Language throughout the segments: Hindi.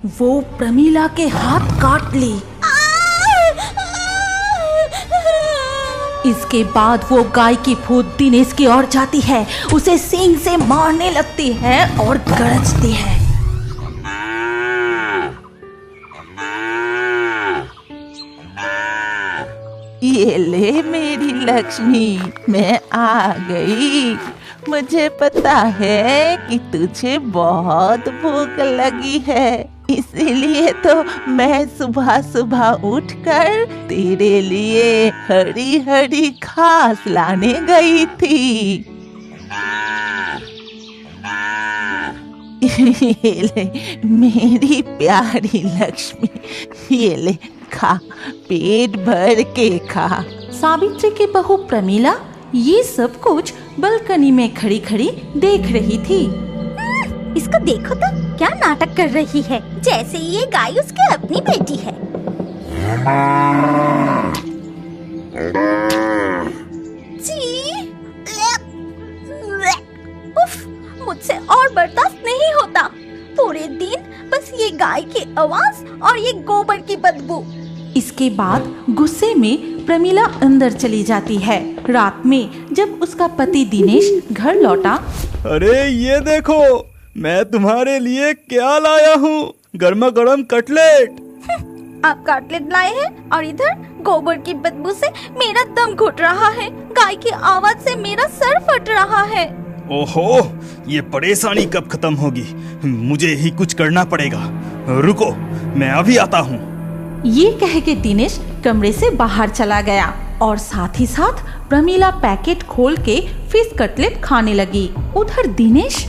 वो प्रमीला के हाथ काट ली। इसके बाद वो गाय की फूट दिनेश की ओर जाती है, उसे सींग से मारने लगती है और गरजती है। ये ले मेरी लक्ष्मी, मैं आ गई। मुझे पता है कि तुझे बहुत भूख लगी है, इसीलिए तो मैं सुबह सुबह उठकर तेरे लिए हरी हरी घास लाने गई थी। ये ले मेरी प्यारी लक्ष्मी, ये ले खा, पेट भर के खा। सावित्री की बहू प्रमीला ये सब कुछ बालकनी में खड़ी खड़ी देख रही थी। इसको देखो तो क्या नाटक कर रही है, जैसे ये गाय उसकी अपनी बेटी है। उफ, मुझसे और बर्दाश्त नहीं होता। पूरे दिन बस ये गाय की आवाज और ये गोबर की बदबू। इसके बाद गुस्से में प्रमीला अंदर चली जाती है। रात में जब उसका पति दिनेश घर लौटा, अरे ये देखो, मैं तुम्हारे लिए क्या लाया हूँ, गर्मा गर्म कटलेट। आप कटलेट लाए हैं और इधर गोबर की बदबू से मेरा दम घुट रहा है, गाय की आवाज से मेरा सर फट रहा है। ओहो, ये परेशानी कब खत्म होगी, मुझे ही कुछ करना पड़ेगा। रुको, मैं अभी आता हूँ। ये कह के दिनेश कमरे से बाहर चला गया और साथ ही साथ प्रमीला पैकेट खोल के फिश कटलेट खाने लगी। उधर दिनेश,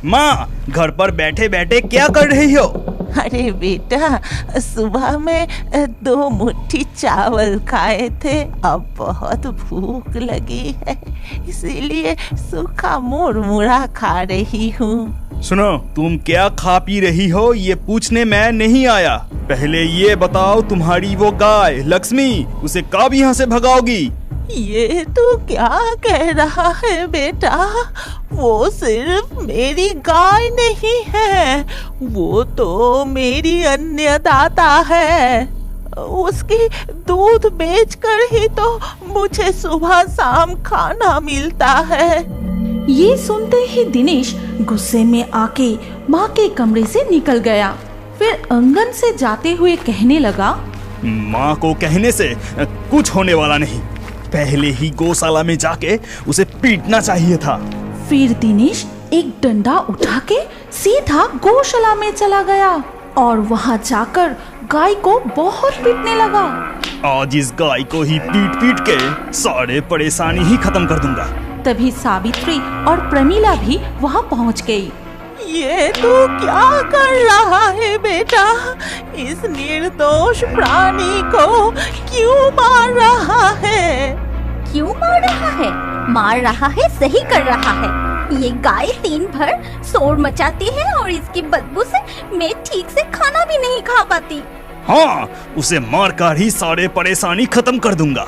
माँ, घर पर बैठे बैठे क्या कर रही हो? अरे बेटा, सुबह में 2 मुट्ठी चावल खाए थे, अब बहुत भूख लगी है, इसीलिए सूखा मुरमुरा खा रही हूँ। सुनो, तुम क्या खा पी रही हो ये पूछने मैं नहीं आया। पहले ये बताओ, तुम्हारी वो गाय लक्ष्मी, उसे कब यहाँ से भगाओगी? ये तो क्या कह रहा है बेटा, वो सिर्फ मेरी गाय नहीं है, वो तो मेरी अन्नदाता है। उसकी दूध बेचकर ही तो मुझे सुबह शाम खाना मिलता है। ये सुनते ही दिनेश गुस्से में आके माँ के कमरे से निकल गया। फिर आंगन से जाते हुए कहने लगा, माँ को कहने से कुछ होने वाला नहीं, पहले ही गौशाला में जाके उसे पीटना चाहिए था। फिर दिनेश एक डंडा उठा के सीधा गौशाला में चला गया और वहाँ जाकर गाय को बहुत पीटने लगा। आज इस गाय को ही पीट पीट के सारे परेशानी ही खत्म कर दूंगा। तभी सावित्री और प्रमीला भी वहाँ पहुँच गई। ये तू क्या कर रहा है बेटा, इस निर्दोष प्राणी को क्यों मार रहा है? क्यों मार रहा है? मार रहा है, सही कर रहा है। ये गाय दिन भर शोर मचाती है और इसकी बदबू से मैं ठीक से खाना भी नहीं खा पाती। हाँ, उसे मार कर ही सारे परेशानी खत्म कर दूंगा।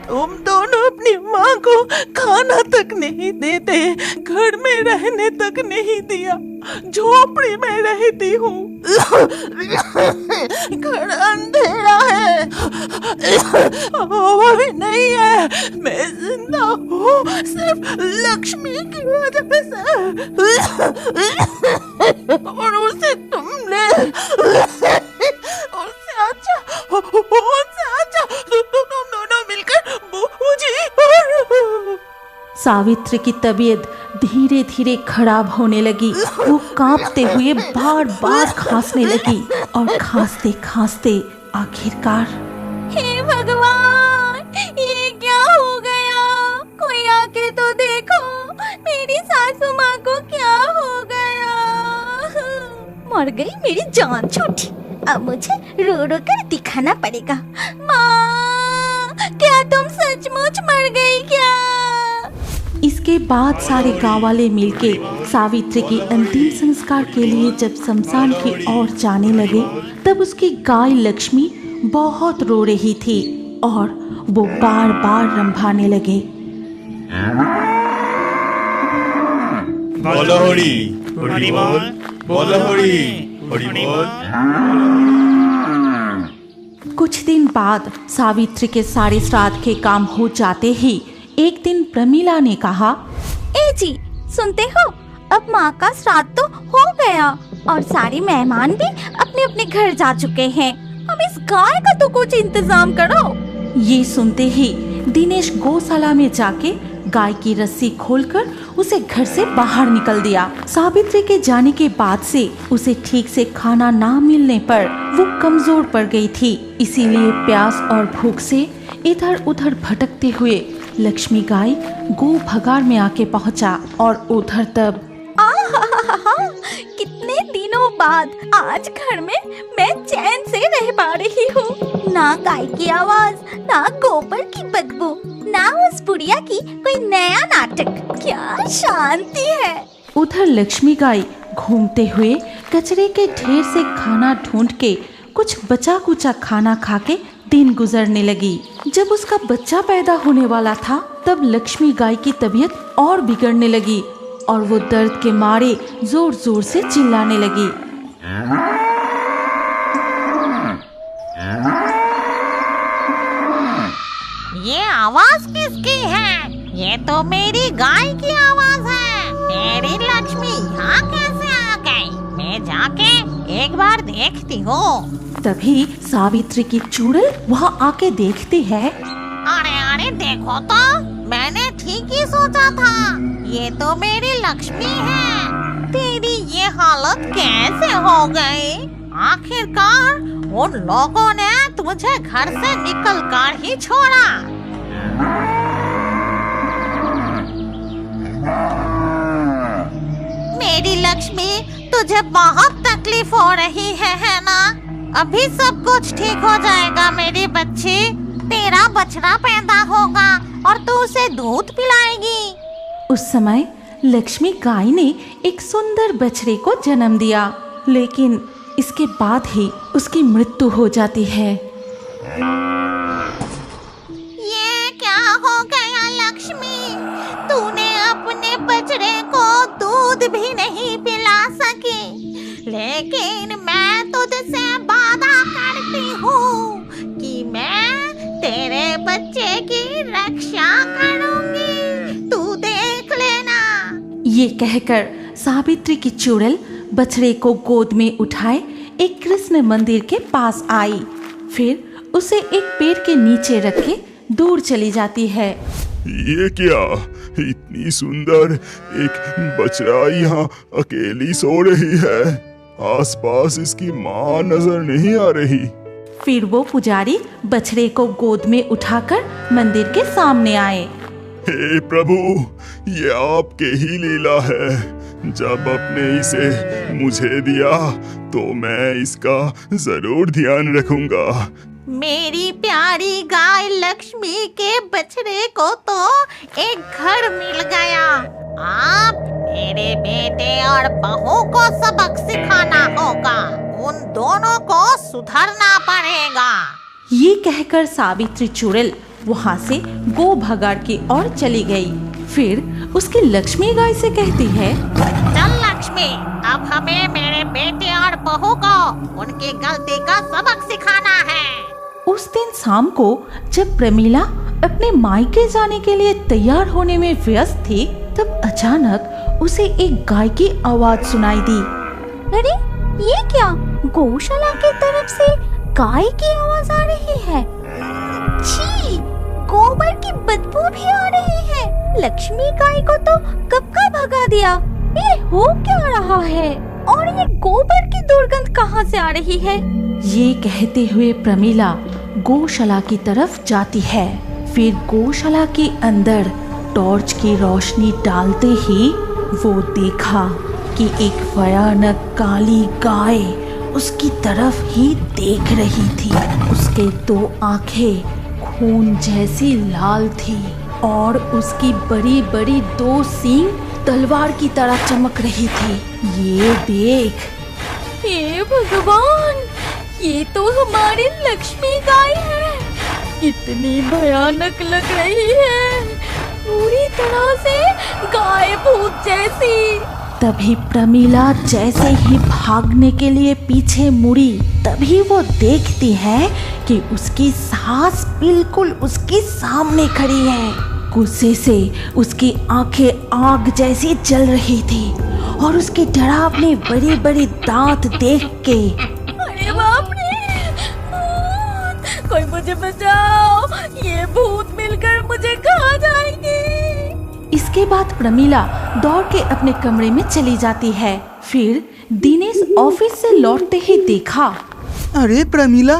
तुम दोनों अपनी माँ को खाना तक नहीं देते, घर में रहने तक नहीं दिया, झोपड़ी में रहती हूँ। घर अंधेरा है, हवा भी नहीं है, मैं जिंदा हूँ सिर्फ लक्ष्मी की वजह से। और उसे तुमने तुम दोनों मिलकर मुझे। सावित्री की तबीयत धीरे धीरे खराब होने लगी। वो कांपते हुए बार बार खांसने लगी और खांसते खांसते आखिरकार, हे भगवान, ये क्या हो गया? कोई आके तो देखो, मेरी सासू माँ को क्या हो गया? मर गई मेरी जान छोटी, अब मुझे रो रो कर दिखाना पड़ेगा। माँ, क्या तुम सचमुच मर गई क्या? इसके बाद सारे गांव वाले मिलके सावित्री की अंतिम संस्कार के लिए जब शमशान की ओर जाने लगे, तब उसकी गाय लक्ष्मी बहुत रो रही थी और वो बार बार रंभाने लगे। बोलो होरी, होरी बोल, बोलो होरी, हरि बोल। कुछ दिन बाद सावित्री के सारे श्राद्ध के काम हो जाते ही एक दिन प्रमीला ने कहा, ए जी, सुनते हो, अब माँ का श्राद्ध तो हो गया और सारे मेहमान भी अपने अपने घर जा चुके हैं। अब इस गाय का तो कुछ इंतजाम करो। ये सुनते ही दिनेश गौशाला में जाके गाय की रस्सी खोलकर उसे घर से बाहर निकल दिया। सावित्री के जाने के बाद से उसे ठीक से खाना ना मिलने पर वो कमजोर पड़ गई थी। इसीलिए प्यास और भूख से इधर उधर भटकते हुए लक्ष्मी गाय गो भगार में आके पहुंचा और उधर तब कितने दिनों बाद आज घर में मैं चैन से रह पा रही हूँ। ना गाय की आवाज, ना गोबर की बदबू, ना उस बुढ़िया की कोई नया नाटक। क्या शांति है। उधर लक्ष्मी गाय घूमते हुए कचरे के ढेर से खाना ढूंढ के कुछ बचा कुचा खाना खा के दिन गुजरने लगी। जब उसका बच्चा पैदा होने वाला था तब लक्ष्मी गाय की तबीयत और बिगड़ने लगी और वो दर्द के मारे जोर जोर से चिल्लाने लगी। ये आवाज किसकी है? ये तो मेरी गाय की आवाज है। मेरी लक्ष्मी यहाँ कैसे आ गई? मैं जाके एक बार देखती हूँ। तभी सावित्री की चुड़ैल वहाँ आके देखती है। अरे अरे देखो तो, मैंने ठीक ही सोचा था, ये तो मेरी लक्ष्मी है। तेरी ये हालत कैसे हो गई? आखिरकार उन लोगों ने तुझे घर से निकल कर ही छोड़ा। मेरी लक्ष्मी, तुझे बहुत तकलीफ हो रही है ना? अभी सब कुछ ठीक हो जाएगा मेरी बच्ची। तेरा बछड़ा पैदा होगा और तू उसे दूध पिलाएगी। उस समय लक्ष्मी गाय ने एक सुंदर बछड़े को जन्म दिया, लेकिन इसके बाद ही उसकी मृत्यु हो जाती है। ये क्या हो गया लक्ष्मी? तूने अपने बछड़े को दूध भी नहीं पिला सकी। लेकिन मैं तुझसे वादा करती हूँ कि मैं तेरे बच्चे की रक्षा करूंगी। तू देख लेना। ये कहकर सावित्री की चुड़ैल बछड़े को गोद में उठाए एक कृष्ण मंदिर के पास आई। फिर उसे एक पेड़ के नीचे रख के दूर चली जाती है। ये क्या? इतनी सुंदर एक बछड़ा यहाँ अकेली सो रही है। आसपास इसकी माँ नजर नहीं आ रही। फिर वो पुजारी बछड़े को गोद में उठाकर मंदिर के सामने आए। हे प्रभु, ये आपके ही लीला है। जब आपने इसे मुझे दिया तो मैं इसका जरूर ध्यान रखूंगा। मेरी प्यारी गाय लक्ष्मी के बछड़े को तो एक घर मिल गया। आप मेरे बेटे और बहू को सबक सिखाना होगा। उन दोनों को सुधरना पड़ेगा। ये कहकर सावित्री चुड़ैल वहाँ से गो भगार की ओर चली गई। फिर उसकी लक्ष्मी गाय से कहती है, चल लक्ष्मी, अब हमें मेरे बेटे और बहू को उनकी गलती का सबक सिखाना है। उस दिन शाम को जब प्रमीला अपने मायके जाने के लिए तैयार होने में व्यस्त थी, तब अचानक उसे एक गाय की आवाज सुनाई दी। अरे ये क्या? गौशाला की तरफ से गाय की आवाज आ रही है। छी, गोबर की बदबू भी आ रही है। लक्ष्मी गाय को तो कब का भगा दिया। ये हो क्या रहा है? और ये गोबर की दुर्गंध कहाँ से आ रही है? ये कहते हुए प्रमीला गौशाला की तरफ जाती है। फिर गौशाला के अंदर टॉर्च की रोशनी डालते ही वो देखा कि एक भयानक काली गाय उसकी तरफ ही देख रही थी। उसके दो आंखें खून जैसी लाल थी और उसकी बड़ी बड़ी दो सींग तलवार की तरह चमक रही थी। ये देख, हे भगवान, ये तो हमारी लक्ष्मी गाय है। कितनी भयानक लग रही है, पूरी तरह से गाय भूत जैसी। तभी प्रमीला जैसे ही भागने के लिए पीछे मुड़ी, तभी वो देखती है कि उसकी सास बिल्कुल उसके सामने खड़ी है। गुस्से से उसकी आंखें आग जैसी जल रही थी और उसके डरावने बड़े बड़े दांत देख के अरे बाप रे, भूत! कोई मुझे बचाओ, ये भूत मिलकर मुझे खा जाएंगे। इसके बाद प्रमीला दौड़ के अपने कमरे में चली जाती है। फिर दिनेश ऑफिस से लौटते ही देखा। अरे प्रमीला,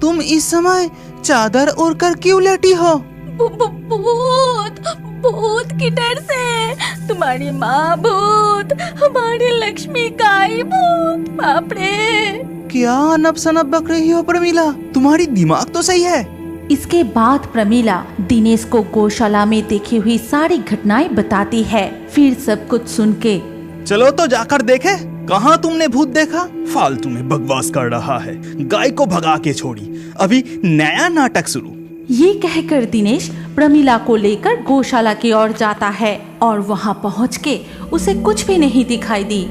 तुम इस समय चादर ओढ़ कर क्यों लेटी हो? भूत भूत की डर से तुम्हारी माँ भूत, हमारी लक्ष्मी गाय भूत। बाप रे, क्या अनब शनब बक रही हो प्रमीला? तुम्हारी दिमाग तो सही है। इसके बाद प्रमीला दिनेश को गौशाला में देखी हुई सारी घटनाएं बताती है। फिर सब कुछ सुन के चलो तो जाकर देखे, कहाँ तुमने भूत देखा? फालतू में बकवास कर रहा है, गाय को भगा के छोड़ी, अभी नया नाटक शुरू। ये कहकर दिनेश प्रमीला को लेकर गौशाला की ओर जाता है और वहाँ पहुँच के उसे कुछ भी नहीं दिखाई दी।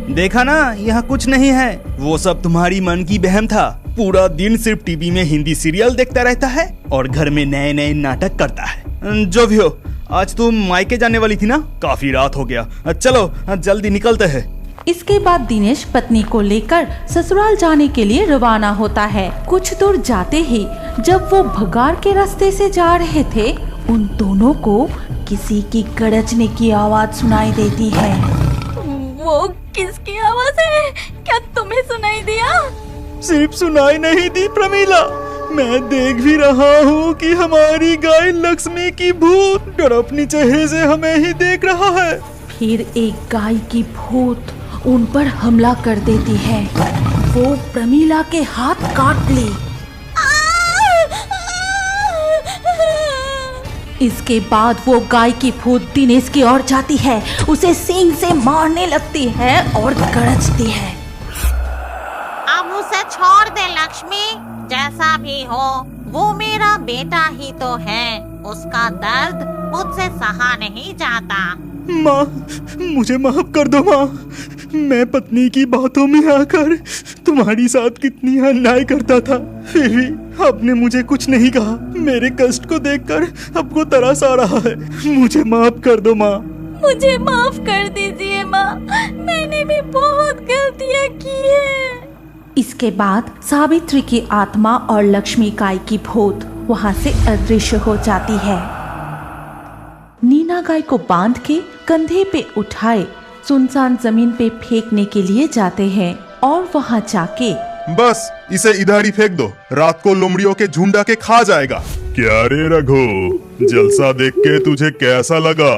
देखा ना, यहाँ कुछ नहीं है, वो सब तुम्हारी मन की बहम था। पूरा दिन सिर्फ टीवी में हिंदी सीरियल देखता रहता है और घर में नए नए नाटक करता है। जो भी हो, आज तुम मायके जाने वाली थी ना, काफी रात हो गया, चलो जल्दी निकलते हैं। इसके बाद दिनेश पत्नी को लेकर ससुराल जाने के लिए रवाना होता है। कुछ दूर जाते ही जब वो भगार के रास्ते से जा रहे थे, उन दोनों को किसी की गरजने की आवाज सुनाई देती है। वो किसकी आवाज है? क्या तुम्हें सुनाई दिया? सिर्फ सुनाई नहीं दी प्रमीला, मैं देख भी रहा हूँ कि हमारी गाय लक्ष्मी की भूत डर अपनी चेहरे से हमें ही देख रहा है। फिर एक गाय की भूत उन पर हमला कर देती है। वो प्रमीला के हाथ काट ली। इसके बाद वो गाय की भूत दिनेश की ओर जाती है, उसे सींग से मारने लगती है और गरजती है। अब उसे छोड़ दे लक्ष्मी, जैसा भी हो वो मेरा बेटा ही तो है, उसका दर्द मुझसे सहा नहीं जाता। माँ, मुझे माफ कर दो माँ, मैं पत्नी की बातों में आकर तुम्हारी साथ कितनी अन्याय करता था, फिर भी आपने मुझे कुछ नहीं कहा। मेरे कष्ट को देखकर आपको तरस आ रहा है, मुझे माफ कर दो माँ। मुझे माफ कर दीजिए माँ, मैंने भी बहुत गलतियाँ की है। इसके बाद सावित्री की आत्मा और लक्ष्मी गाय की भूत वहाँ से अदृश्य हो जाती है। नीना गाय को बांध के कंधे पे उठाए सुनसान जमीन पे फेंकने के लिए जाते हैं और वहाँ जाके बस इसे इधर ही फेंक दो, रात को लोमड़ियों के झुंड आके खा जाएगा। क्या रे रघु, जलसा देख के तुझे कैसा लगा?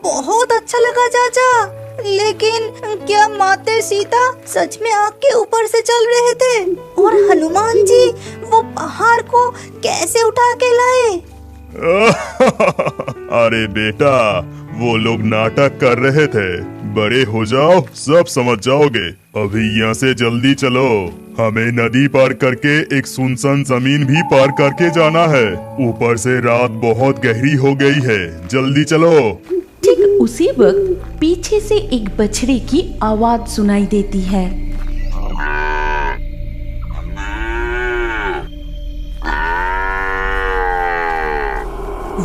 बहुत अच्छा लगा चाचा, लेकिन क्या माते सीता सच में आग के ऊपर से चल रहे थे? और हनुमान जी वो पहाड़ को कैसे उठा के लाए? अरे बेटा, वो लोग नाटक कर रहे थे, बड़े हो जाओ सब समझ जाओगे। अभी यहाँ से जल्दी चलो, हमें नदी पार करके एक सुनसान जमीन भी पार करके जाना है। ऊपर से रात बहुत गहरी हो गई है, जल्दी चलो। ठीक उसी वक्त पीछे से एक बछड़े की आवाज सुनाई देती है।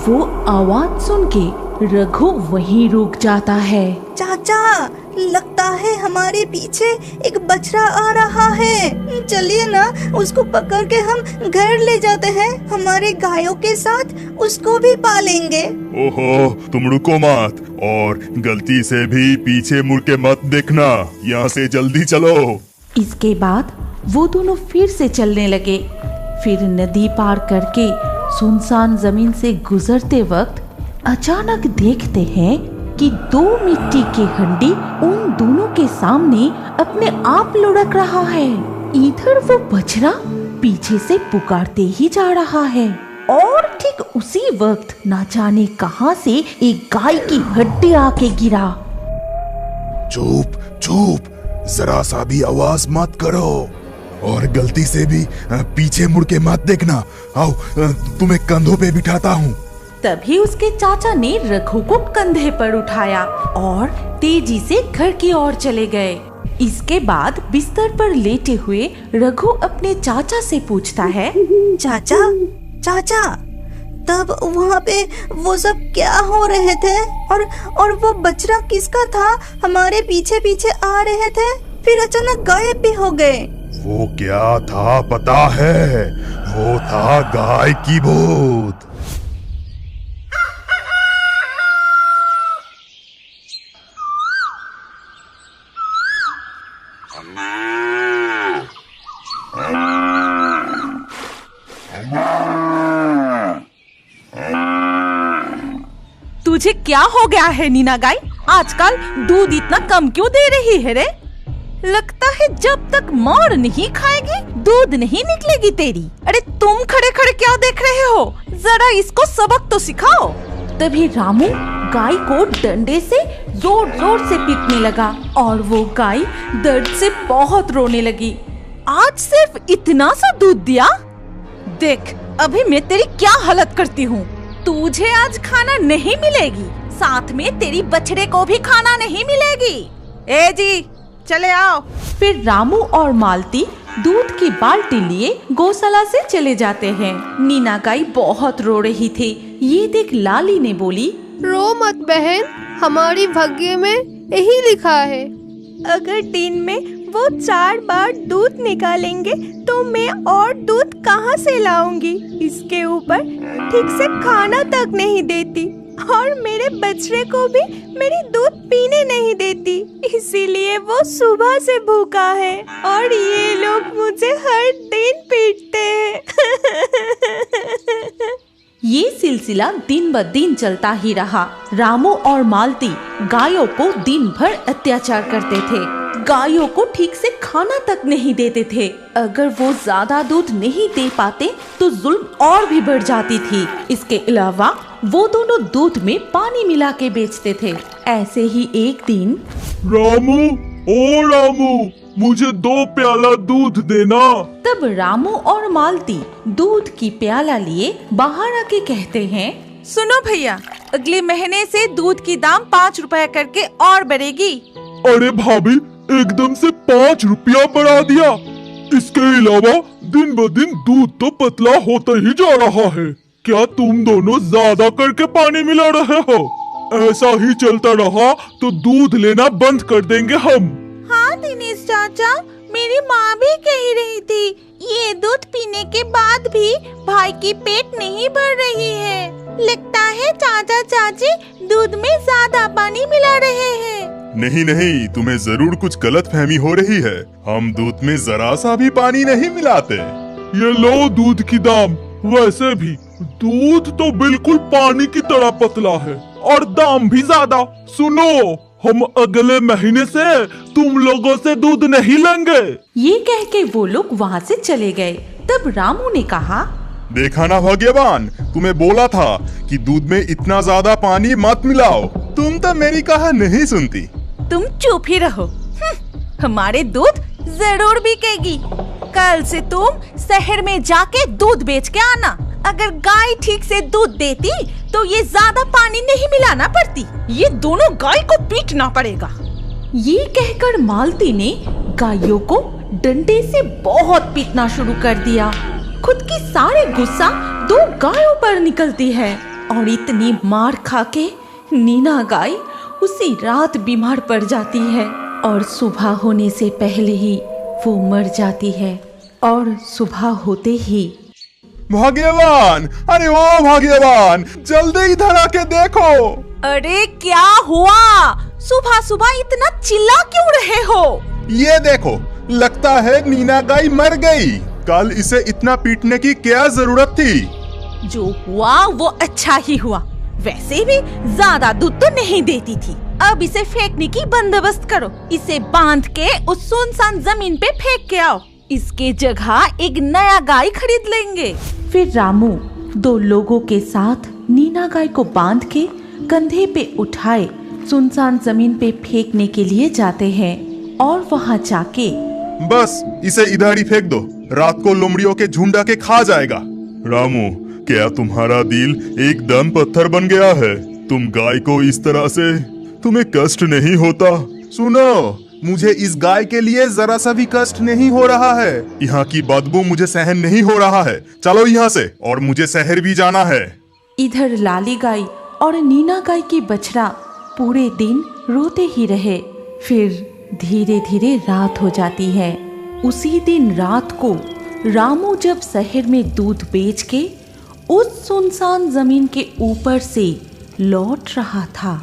वो आवाज सुन के रघु वहीं रुक जाता है। चाचा, लगता है हमारे पीछे एक बछड़ा आ रहा है, चलिए ना उसको पकड़ के हम घर ले जाते हैं, हमारे गायों के साथ उसको भी पालेंगे। ओहो, तुम रुको मत और गलती से भी पीछे मुड़ के मत देखना, यहाँ से जल्दी चलो। इसके बाद वो दोनों फिर से चलने लगे। फिर नदी पार करके सुनसान जमीन से गुजरते वक्त अचानक देखते हैं कि दो मिट्टी की हंडी उन दोनों के सामने अपने आप लुढ़क रहा है। इधर वो बछड़ा पीछे से पुकारते ही जा रहा है और ठीक उसी वक्त ना जाने कहां से एक गाय की हड्डी आके गिरा। चुप चुप, जरा सा भी आवाज मत करो और गलती से भी पीछे मुड़ के मत देखना। आओ, तुम्हें कंधों पे बिठाता हूँ। तभी उसके चाचा ने रघु को कंधे पर उठाया और तेजी से घर की ओर चले गए। इसके बाद बिस्तर पर लेटे हुए रघु अपने चाचा से पूछता है, चाचा चाचा, तब वहाँ पे वो सब क्या हो रहे थे? और वो बछड़ा किसका था? हमारे पीछे पीछे आ रहे थे, फिर अचानक गायब भी हो गए। वो क्या था पता है? वो था गाय की भूत। तुझे क्या हो गया है नीना गाय? आजकल दूध इतना कम क्यों दे रही है रे? लगता है जब तक मार नहीं खाएगी दूध नहीं निकलेगी तेरी। अरे तुम खड़े खड़े क्या देख रहे हो? जरा इसको सबक तो सिखाओ। तभी रामू गाय को डंडे से जोर जोर से पीटने लगा और वो गाय दर्द से बहुत रोने लगी। आज सिर्फ इतना सा दूध दिया? देख अभी मैं तेरी क्या हालत करती हूँ। तुझे आज खाना नहीं मिलेगी, साथ में तेरी बछड़े को भी खाना नहीं मिलेगी। ए जी चले आओ। फिर रामू और मालती दूध की बाल्टी लिए गौशाला से चले जाते हैं। नीना गाय बहुत रो रही थी। ये देख लाली ने बोली, रो मत बहन, हमारी भाग्य में यही लिखा है। अगर दिन में वो 4 बार दूध निकालेंगे तो मैं और दूध कहाँ से लाऊंगी? इसके ऊपर ठीक से खाना तक नहीं देती और मेरे बछड़े को भी मेरी दूध पीने नहीं देती, इसीलिए वो सुबह से भूखा है और ये लोग मुझे हर दिन पीटते हैं। ये सिलसिला दिन ब दिन चलता ही रहा। रामू और मालती गायों को दिन भर अत्याचार करते थे। गायों को ठीक से खाना तक नहीं देते थे। अगर वो ज्यादा दूध नहीं दे पाते तो जुल्म और भी बढ़ जाती थी। इसके अलावा वो दोनों दूध में पानी मिला के बेचते थे। ऐसे ही एक दिन, रामू, ओ रामू, मुझे 2 प्याला दूध देना। तब रामू और मालती दूध की प्याला लिए बाहर आके कहते हैं, सुनो भैया, अगले महीने से दूध की दाम 5 रुपया करके और बढ़ेगी। अरे भाभी, एकदम से 5 रुपया बढ़ा दिया। इसके अलावा दिन ब दिन दूध तो पतला होता ही जा रहा है। क्या तुम दोनों ज्यादा करके पानी मिला रहे हो? ऐसा ही चलता रहा तो दूध लेना बंद कर देंगे हम। हाँ दिनेश चाचा, मेरी माँ भी कह रही थी ये दूध पीने के बाद भी भाई की पेट नहीं भर रही है। लगता है चाचा चाची दूध में ज्यादा पानी मिला रहे हैं। नहीं नहीं, तुम्हें जरूर कुछ गलतफहमी हो रही है। हम दूध में जरा सा भी पानी नहीं मिलाते। ये लो दूध की दाम। वैसे भी दूध तो बिल्कुल पानी की तरह पतला है और दाम भी ज्यादा। सुनो, हम अगले महीने से तुम लोगों से दूध नहीं लेंगे। ये कह के वो लोग वहाँ से चले गए। तब रामू ने कहा, देखा ना भाग्यवान, तुम्हें बोला था कि दूध में इतना ज्यादा पानी मत मिलाओ। तुम तो मेरी कहा नहीं सुनती। तुम चुप ही रहो। हमारे दूध जरूर बिकेगी। कल से तुम शहर में जाके दूध बेच के आना। अगर गाय ठीक से दूध देती तो ये ज्यादा पानी नहीं मिलाना पड़ती। ये दोनों गाय को पीटना पड़ेगा। ये कहकर मालती ने गायों को डंडे से बहुत पीटना शुरू कर दिया। खुद की सारी गुस्सा 2 गायों पर निकलती है और इतनी मार खा के नीना गाय उसी रात बीमार पड़ जाती है और सुबह होने से पहले ही वो मर जाती है। और सुबह होते ही, भाग्यवान, अरे ओ भाग्यवान, जल्दी इधर आके देखो। अरे क्या हुआ? सुबह सुबह इतना चिल्ला क्यों रहे हो? ये देखो, लगता है नीना गाय मर गई। कल इसे इतना पीटने की क्या जरूरत थी? जो हुआ वो अच्छा ही हुआ। वैसे भी ज्यादा दूध तो नहीं देती थी। अब इसे फेंकने की बंदोबस्त करो। इसे बांध के उस सुनसान जमीन पे फेंक के आओ। इसके जगह एक नया गाय खरीद लेंगे। फिर रामू 2 लोगों के साथ नीना गाय को बांध के कंधे पे उठाए सुनसान जमीन पे फेंकने के लिए जाते हैं और वहाँ जाके, बस इसे इधर ही फेंक दो, रात को लोमड़ियों के झुंड आके खा जाएगा। रामू, क्या तुम्हारा दिल एकदम पत्थर बन गया है? तुम गाय को इस तरह से, तुम्हें कष्ट नहीं होता? सुनो, मुझे इस गाय के लिए जरा सा भी कष्ट नहीं हो रहा है। यहाँ की बदबू मुझे सहन नहीं हो रहा है। चलो यहाँ से, और मुझे शहर भी जाना है। इधर लाली गाय और नीना गाय की बछड़ा पूरे दिन रोते ही रहे। फिर धीरे धीरे रात हो जाती है। उसी दिन रात को रामू जब शहर में दूध बेच के उस सुनसान जमीन के ऊपर से लौट रहा था।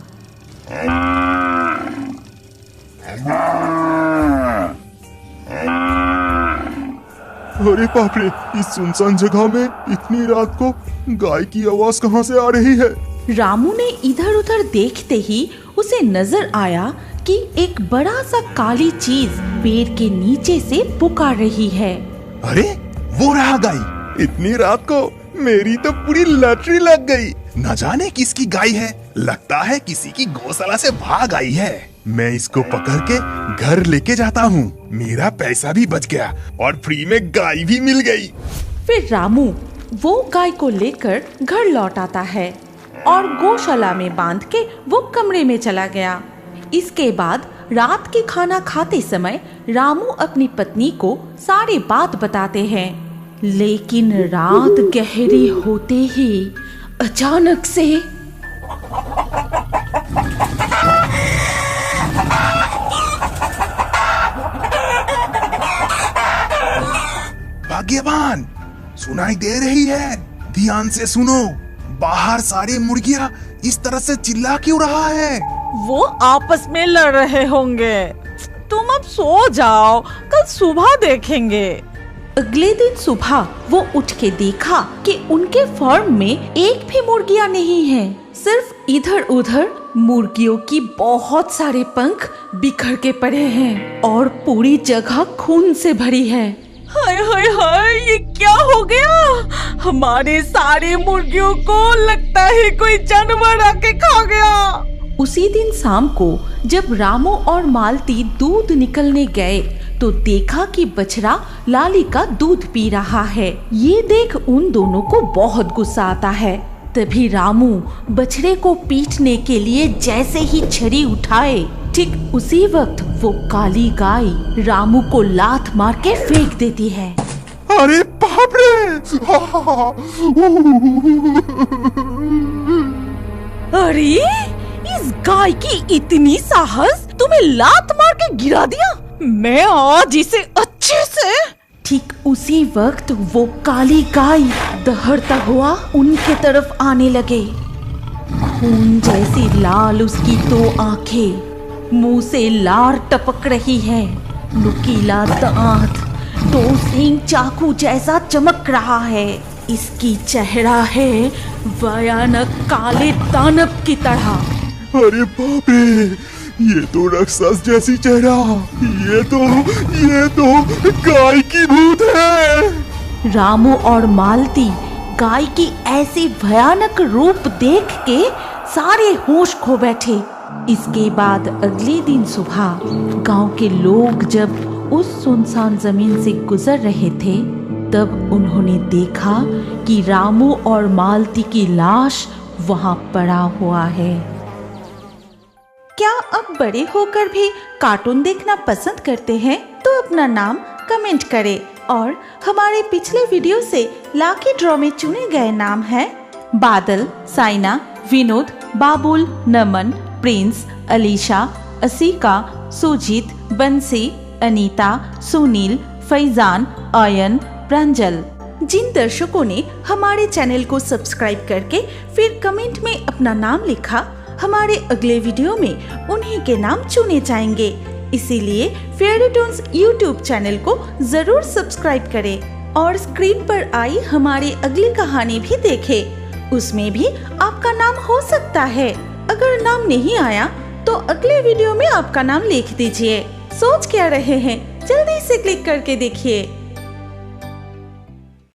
अरे बाप रे, इस सुनसान जगह में इतनी रात को गाय की आवाज कहाँ से आ रही है? रामू ने इधर उधर देखते ही उसे नजर आया कि एक बड़ा सा काली चीज पेड़ के नीचे से पुकार रही है। अरे वो रहा गाय। इतनी रात को मेरी तो पूरी लॉटरी लग गई। न जाने किसकी गाय है, लगता है किसी की गौशाला से भाग आई है। मैं इसको पकड़ के घर लेके जाता हूँ। मेरा पैसा भी बच गया और फ्री में गाय भी मिल गई। फिर रामू वो गाय को लेकर घर लौट आता है और गौशाला में बांध के वो कमरे में चला गया। इसके बाद रात के खाना खाते समय रामू अपनी पत्नी को सारी बात बताते हैं। लेकिन रात गहरी होते ही अचानक से भाग्यवान, सुनाई दे रही है? ध्यान से सुनो। बाहर सारी मुर्गियां इस तरह से चिल्ला क्यों रहा है? वो आपस में लड़ रहे होंगे। तुम अब सो जाओ, कल सुबह देखेंगे। अगले दिन सुबह वो उठ के देखा कि उनके फार्म में एक भी मुर्गियां नहीं है। सिर्फ इधर उधर मुर्गियों की बहुत सारे पंख बिखर के पड़े हैं और पूरी जगह खून से भरी है। हाय हाय हाय, ये क्या हो गया? हमारे सारे मुर्गियों को लगता है कोई जानवर आके खा गया। उसी दिन शाम को जब रामू और मालती दूध निकलने गए तो देखा कि बछड़ा लाली का दूध पी रहा है। ये देख उन दोनों को बहुत गुस्सा आता है। तभी रामू बछड़े को पीटने के लिए जैसे ही छड़ी उठाए, ठीक उसी वक्त वो काली गाय रामू को लात मार के फेंक देती है। अरे बाप रे! अरे इस गाय की इतनी साहस, तुम्हें लात मार के गिरा दिया। मैं आज इसे अच्छे से। ठीक उसी वक्त वो काली गाय दहड़ता हुआ उनके तरफ आने लगे। खून जैसी लाल उसकी दो आंखें, मुंह से लार टपक रही है। नुकीला दांत, दो सींग चाकू जैसा चमक रहा है। इसकी चेहरा है भयानक काले दानव की तरह। अरे बाप रे, ये तो राक्षस जैसी चेहरा। ये तो गाय की भूत है। रामू और मालती गाय की ऐसी भयानक रूप देख के सारे होश खो बैठे। इसके बाद अगले दिन सुबह गांव के लोग जब उस सुनसान जमीन से गुजर रहे थे तब उन्होंने देखा कि रामू और मालती की लाश वहां पड़ा हुआ है। क्या आप बड़े होकर भी कार्टून देखना पसंद करते हैं? तो अपना नाम कमेंट करें और हमारे पिछले वीडियो से लाकी ड्रॉ में चुने गए नाम हैं बादल, साइना, विनोद, बाबुल, नमन, प्रिंस, अलीशा, असीका, सुजीत, बंसी, अनीता, सुनील, फैजान, आयन, प्रांजल। जिन दर्शकों ने हमारे चैनल को सब्सक्राइब करके फिर कमेंट में अपना नाम लिखा, हमारे अगले वीडियो में उन्हीं के नाम चुने जाएंगे। इसीलिए फेयरी टून्स यूट्यूब चैनल को जरूर सब्सक्राइब करें और स्क्रीन पर आई हमारी अगली कहानी भी देखें। उसमें भी आपका नाम हो सकता है। अगर नाम नहीं आया तो अगले वीडियो में आपका नाम लिख दीजिए। सोच क्या रहे हैं? जल्दी से क्लिक करके देखिए।